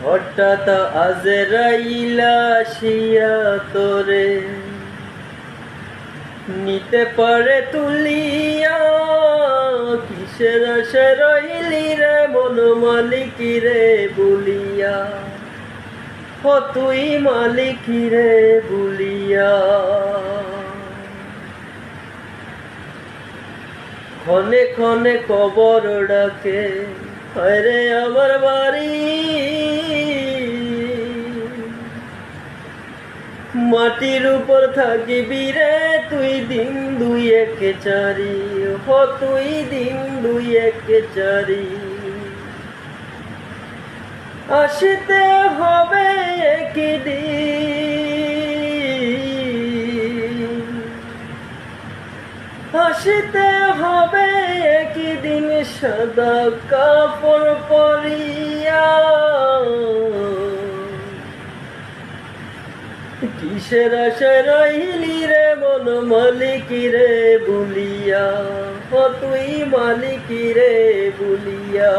হঠাৎ আজরাইলা আসিয়া তোরে নিতে পারে তুলিয়া। কিসের আশা রইলি রে মন মালিকি রে বলিয়া, ও তুই মালিকি রে বলিয়া। ক্ষণে ক্ষণে কবর ডাকে, আরে আমার বাড়ি মাটির উপর থাকিবি রে তুই দিন দুই একে চারি, হো তুই দিন দুই একে চারি। আসিতে হবে একদিন, আসিতে হবে একদিন সাদা কাপড় পরিয়া। কিসের আশায় রহিলি রে মন মালিকি রে বলিয়া, ও তুই মালিকি রে বলিয়া।